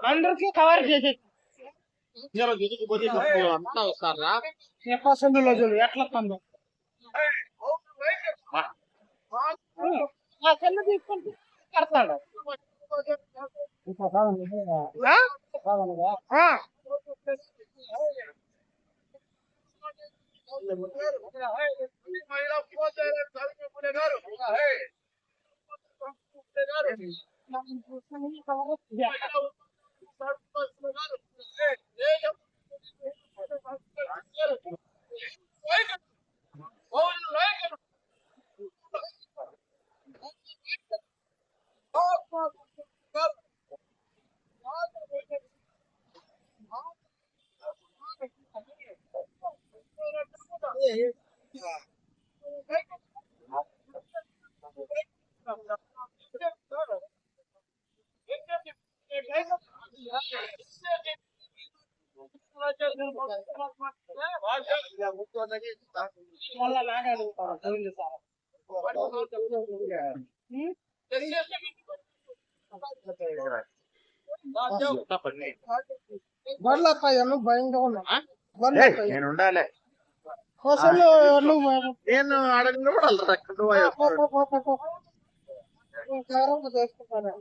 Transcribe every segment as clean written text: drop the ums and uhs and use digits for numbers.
అందరికి కవర్ చేసి అంతా వస్తారా పసందులో చూడు ఎట్లా పండు తీసుకుంటే కడతాడు బర్లకాయను భయంగా ఉన్నా నేను ఉండాలి అసలు నేను అడగను కూడా చేసుకుంటాను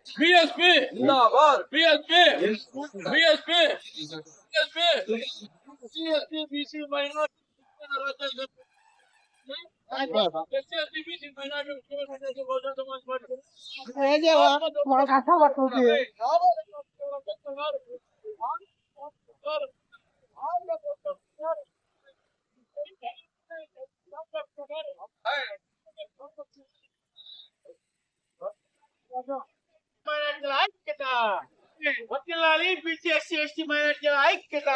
BSP Zindabad BSP BSP BSP CSP BC minority వకీలాలి బీసీ ఎస్టీ మైనార్టీల ఐక్యత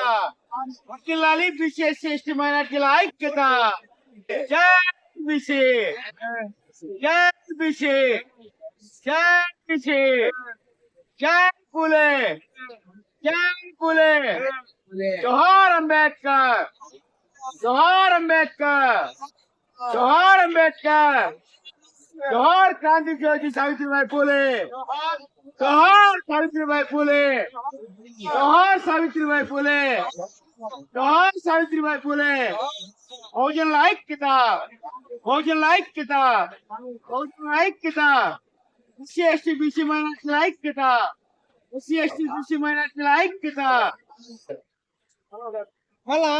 వకీలాలి బీసీ ఎస్టీ మైనార్టీల ఐక్యత జై బీసీ జై బీసీ జై బీసీ జై పూలే జై పూలే జోహార్ అంబేద్కర్ జోహార్ అంబేద్కర్ జోహార్ అంబేద్కర్ जोहार क्रांति ज्योति सावित्रीबाई फुले जोहार सावित्रीबाई फुले जोहार सावित्रीबाई फुले जोहार सावित्रीबाई फुले बहुजन लाइक किताब बहुजन लाइक किताब बहुजन लाइक किताब SC ST BC minority like किताब SC ST BC minority like किताब मला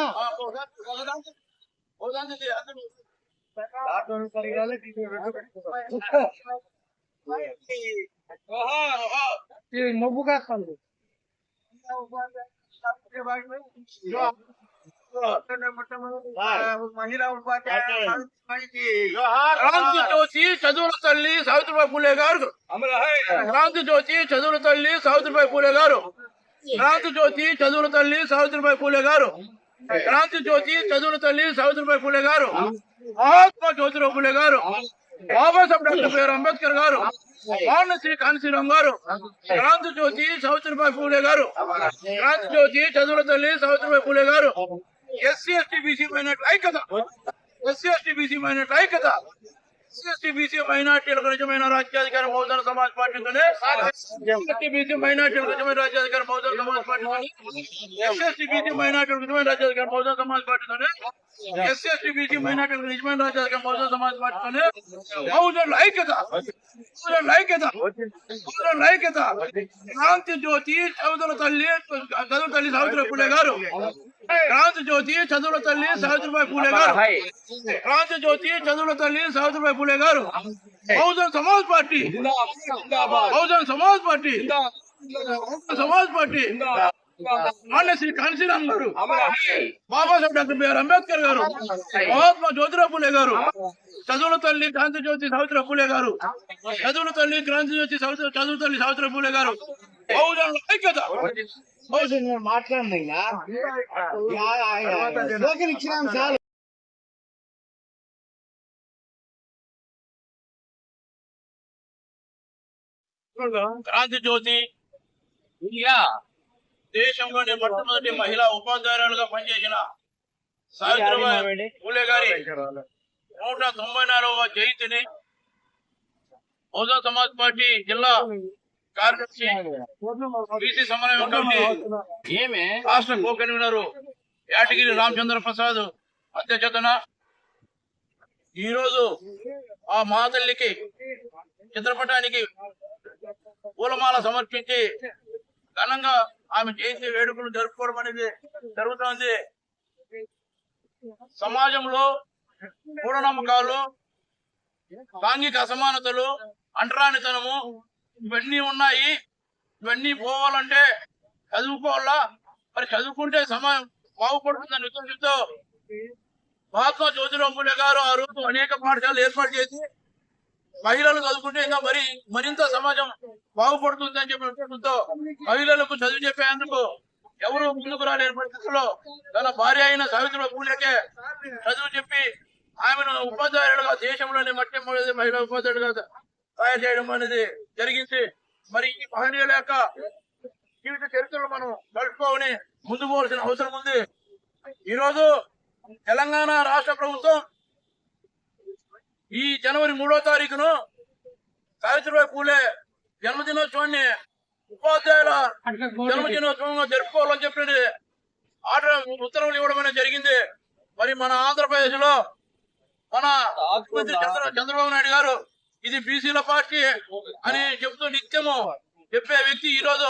నువ్వు కాదు మహిళా క్రాంతి జ్యోతి చదువుల తల్లి సావిత్రిబాయి పూలే గారు. క్రాంతి జ్యోతి చదువుల తల్లి సావిత్రిబాయి పూలే గారు. క్రాంతి జ్యోతి చదువుల తల్లి సావిత్రిబాయి పూలే గారు. క్రాంతి జ్యోతి చదువుల తల్లి సావిత్రిబాయి పూలే గారు. మహాత్మా జ్యోతిరావు పూలే గారు. బాబాసాహెబ్ డాక్టర్ బిఆర్ అంబేద్కర్ గారు. శ్రీ కాంశీరామ్ గారు. క్రాంతి జ్యోతి సావిత్రిబాయి పూలే గారు. క్రాంతి జ్యోతి చదువుల తల్లి సావిత్రిబాయి పూలే గారు. ఎస్సీ ఎస్టీ బీసీ మైనార్టీ ఐక్యత. ఎస్సీ ఎస్టీ బీసీ మైనార్టీ ఐక్యత. ఎస్సీ బీసీ మైనార్టీలకు నిజమైన రాజ్యాధికారం బహుజన సమాజ్ పార్టీతోనే. ఎస్సీ బీసీ మైనార్టీలకు నిజమైన రాజ్యాధికారం బహుజన సమాజ్ పార్టీతోనే. ఎస్సీ బీసీ మైనార్టీలకు నిజమైన రాజ్యాధికారం బహుజన సమాజ్ పార్టీతోనే. ఎస్సీ బీసీ మైనార్టీలకు నిజమైన రాజ్యాధికారం బహుజన సమాజ్ పార్టీతోనే. బహుజనుల ఐక్యత. బహుజనుల ఐక్యత. బహుజనుల ఐక్యత. క్రాంతి జ్యోతి చదువుల తల్లి సావిత్రిబాయి పూలే గారు. క్రాంతి జ్యోతి చదువుల తల్లి సావిత్రిబాయి పూలే గారు. క్రాంతి జ్యోతి చదువుల తల్లి సావిత్రిబాయి పూలే గారు. Bahujan Samaj party. Bahujan Samaj party. Bahujan Samaj party. Shri Kanshi Ram గారు. బాబాసాహెబ్ డాక్టర్ బిఆర్ అంబేద్కర్ గారు. మహాత్మా జ్యోతిరావు పూలే గారు. చదువుల తల్లి క్రాంతి జ్యోతి సావిత్రిబాయి పూలే గారు. చదువుల తల్లి క్రాంతి జ్యోతి చదువు తల్లి సావిత్రిబాయి పూలే గారు. బహుజనుల ఐక్యత. మాట్లాడండి ఇచ్చినాం చాలు. క్రాంతి జ్యోతి దేశంలోని మొట్టమొదటి మహిళా ఉపాధ్యాయురాలుగా పనిచేసిన సావిత్రిబాయి పూలే గారి 194వ జయంతిని బహుజన సమాజ్ పార్టీ జిల్లా కార్యదర్శి బీసీ సమన్వయ కమిటీ రాష్ట్ర కో కన్వీనర్ యాటగిరి రామచంద్ర ప్రసాద్ అధ్యక్షతన ఈరోజు ఆ మహాతల్లికి చిత్రపటానికి పూలమాల సమర్పించి ఘనంగా ఆమె జయంతి వేడుకలు జరుపుకోవడం అనేది జరుగుతోంది. సమాజంలో మూఢనమ్మకాలు, సాంఘిక అసమానతలు, అంటరానితనము ఇవన్నీ ఉన్నాయి. ఇవన్నీ పోవాలంటే చదువుకోవాలా. మరి చదువుకుంటే సమాజం బాగుపడుతుందని ఉద్దేశంతో మహాత్మా జ్యోతిరావు పూలే గారు ఆ రోజు అనేక పాఠశాలలు ఏర్పాటు చేసి మహిళలు చదువుకుంటే ఇంకా మరింత సమాజం బాగుపడుతుంది అని చెప్పిన ఉద్దేశంతో మహిళలకు చదువు చెప్పేందుకు ఎవరు ముందుకు రాలేని పరిస్థితుల్లో తన భార్య అయిన సావిత్రిబాయి పూలేకే చదువు చెప్పి ఆమెను ఉపాధ్యాయులుగా దేశంలోని మొట్టమొదటి మహిళా ఉపాధ్యాయులుగా తయారు చేయడం అనేది జరిగింది. మరి ఈ మహనీయుల యొక్క జీవిత చరిత్రలు మనం కలుపుకోవాలని ముందు పోవాల్సిన అవసరం ఉంది. ఈరోజు తెలంగాణ రాష్ట్ర ప్రభుత్వం ఈ జనవరి 3వ తారీఖును సావిత్రిబాయి పూలే జన్మదినోత్సవాన్ని ఉపాధ్యాయుల జన్మదినోత్సవంగా జరుపుకోవాలని చెప్పి ఆర్డర్ ఉత్తర్వులు ఇవ్వడం అనేది జరిగింది. మరి మన ఆంధ్రప్రదేశ్ లో మన ముఖ్యమంత్రి చంద్రబాబు నాయుడు గారు ఇది బీసీల పార్టీ అని చెబుతూ నిత్యము చెప్పే వ్యక్తి ఈ రోజు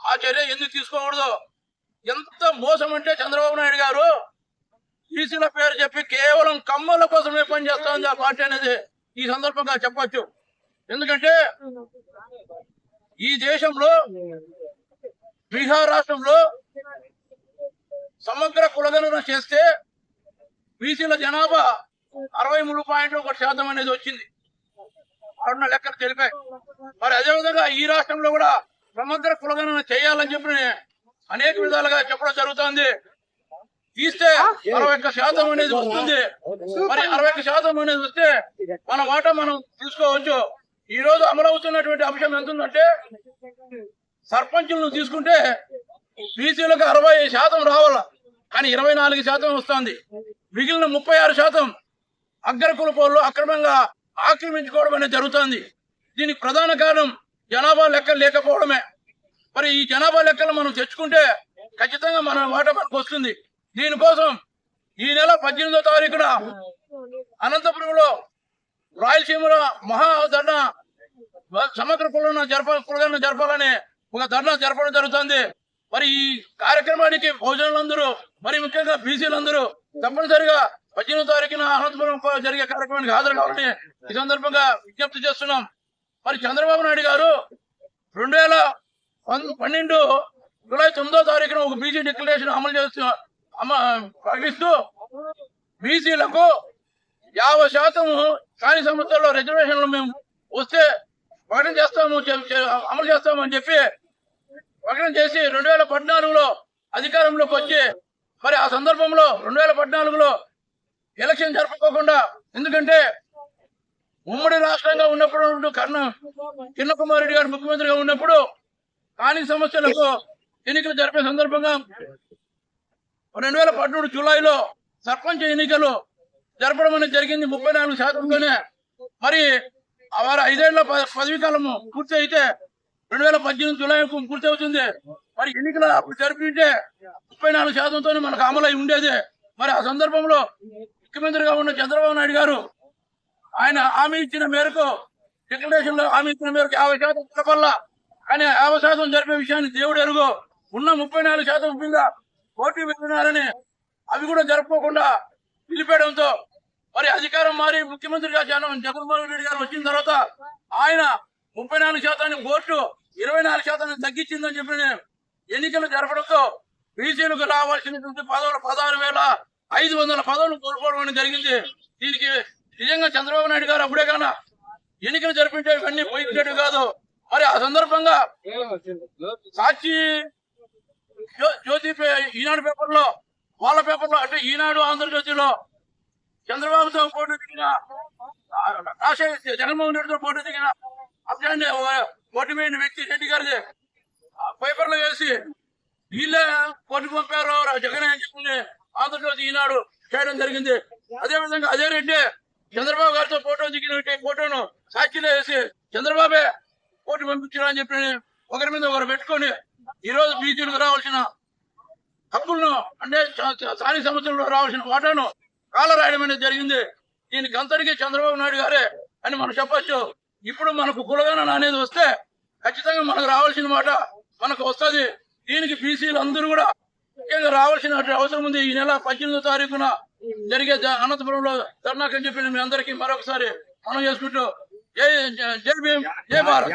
ఆ చర్య ఎందుకు తీసుకోకూడదు? ఎంత మోసం అంటే చంద్రబాబు నాయుడు గారు బీసీల పేరు చెప్పి కేవలం కమ్మల కోసమే పనిచేస్తుంది ఆ పార్టీ అనేది ఈ సందర్భంగా చెప్పొచ్చు. ఎందుకంటే ఈ దేశంలో బీహార్ రాష్ట్రంలో సమగ్ర కులగణన చేస్తే బీసీల జనాభా 63.1% అనేది వచ్చింది. అన్న లెక్కలు తెలిపాయి. మరి అదేవిధంగా ఈ రాష్ట్రంలో కూడా సమగ్ర కులగణన చేయాలని చెప్పి అనేక విధాలుగా చెప్పడం జరుగుతుంది. తీస్తే 61% అనేది వస్తుంది. మరి 61% అనేది వస్తే మన వాటా మనం తీసుకోవచ్చు. ఈ రోజు అమలవుతున్నటువంటి అంశం ఎంత ఉందంటే సర్పంచులను తీసుకుంటే బీసీలకు 60% రావాల, కానీ 24% వస్తుంది. మిగిలిన 36% అగ్రకుల పౌరులు అక్రమంగా ఆక్రమించుకోవడం అనేది జరుగుతుంది. దీనికి ప్రధాన కారణం జనాభా లెక్కలు లేకపోవడమే. మరి ఈ జనాభా లెక్కలు మనం తెచ్చుకుంటే ఖచ్చితంగా మన వాటా మనకు వస్తుంది. దీనికోసం ఈ నెల 18వ తారీఖున అనంతపురంలో రాయలసీమలో మహాధర్నా సమగ్ర కులగణన జరపాలని ఒక ధర్నా జరపడం జరుగుతుంది. మరి ఈ కార్యక్రమానికి బహుజనులందరూ మరి ముఖ్యంగా బీసీలందరూ తప్పనిసరిగా 18వ తారీఖున అనంతపురం జరిగే కార్యక్రమానికి హాజరు కావాలని ఈ సందర్భంగా విజ్ఞప్తి చేస్తున్నాం. మరి చంద్రబాబు నాయుడు గారు 2012 జూలై 9వ తారీఖున ఒక బీసీ డిక్లరేషన్ ప్రకటిస్తూ బీసీలకు 50% స్థానిక సంస్థల్లో రిజర్వేషన్లు మేము వస్తే ప్రకటన చేస్తాము, అమలు చేస్తామని చెప్పి ప్రకటన చేసి 2014లో అధికారంలోకి వచ్చి మరి ఆ సందర్భంలో 2014లో ఎలక్షన్ జరుపుకోకుండా, ఎందుకంటే ఉమ్మడి రాష్ట్రంగా ఉన్నప్పుడు కిరణ్ కుమార్ రెడ్డి గారు ముఖ్యమంత్రిగా ఉన్నప్పుడు స్థానిక సమస్యలకు ఎన్నికలు జరిపే సందర్భంగా 2013 జూలైలో సర్పంచ్ ఎన్నికలు జరపడం అనేది జరిగింది 34%. మరి వారు 5 ఏళ్ల పదవీ కాలము పూర్తి అయితే 2018 జూలై పూర్తి అవుతుంది. మరి ఎన్నికలు అప్పుడు జరిపింటే 34%తోనే మనకు అమలు అయి ఉండేది. మరి ఆ సందర్భంలో ముఖ్యమంత్రిగా ఉన్న చంద్రబాబు నాయుడు గారు ఆయన హామీ ఇచ్చిన మేరకు డిక్లరేషన్ లో హామీ ఇచ్చిన మేరకు 50% జరపల్లా, కానీ 50% జరిపే విషయాన్ని దేవుడు ఎరుగు. ఉన్న 34% మీద పోటీ పెట్టినారని అవి కూడా జరుపుకోకుండా నిలిపేయడంతో మరి అధికారం మారి ముఖ్యమంత్రిగా జగన్మోహన్ రెడ్డి గారు వచ్చిన తర్వాత ఆయన 34% కోర్టు 24% తగ్గించిందని చెప్పి ఎన్నికలు జరపడంతో బీసీలకు రావాల్సినటువంటి 16,500 పదవులు కోల్పోవడం జరిగింది. దీనికి నిజంగా చంద్రబాబు నాయుడు గారు అప్పుడే కన్నా ఎన్నికలు జరిపించే ఇవన్నీ పోయించేటు కాదు. మరి ఆ సందర్భంగా సాక్షి జ్యోతి ఈనాడు పేపర్లో, వాళ్ళ పేపర్లో అంటే ఈనాడు ఆంధ్రజ్యోతిలో చంద్రబాబుతో పోటీ దిగిన జగన్మోహన్ రెడ్డితో పోటీ దిగిన అంశాన్ని ఓటిపోయిన వ్యక్తి రెడ్డి గారిది పేపర్లో వేసి వీళ్ళే కోర్టు పంపారు జగన్ అని చెప్పి ఆంధ్రజ్యోతి ఈనాడు చేయడం జరిగింది. అదేవిధంగా అదే రెడ్డి చంద్రబాబు గారితో ఫోటో దిగిన ఫోటోను సాక్షిలో వేసి చంద్రబాబే కోర్టు పంపించారు అని చెప్పి ఒకరి మీద ఒకరు పెట్టుకొని ఈరోజు బీసీలకు రావాల్సిన హక్కులను అంటే స్థానిక సంస్థల్లో రావాల్సిన వాటాను కాలరాయడం అనేది జరిగింది. దీనికి అంతటికీ చంద్రబాబు నాయుడు గారే అని మనం చెప్పచ్చు. ఇప్పుడు మనకు కులగణన అనేది వస్తే ఖచ్చితంగా మనకు రావాల్సిన మాట మనకు వస్తుంది. దీనికి బీసీలు అందరూ కూడా ముఖ్యంగా రావాల్సిన అవసరం ఉంది. ఈ నెల 18వ తారీఖున జరిగే అనంతపురంలో ధర్నాకని చెప్పి మీ అందరికీ మరొకసారి మనం చేసుకుంటూ జై భీమ్, జై భారత్.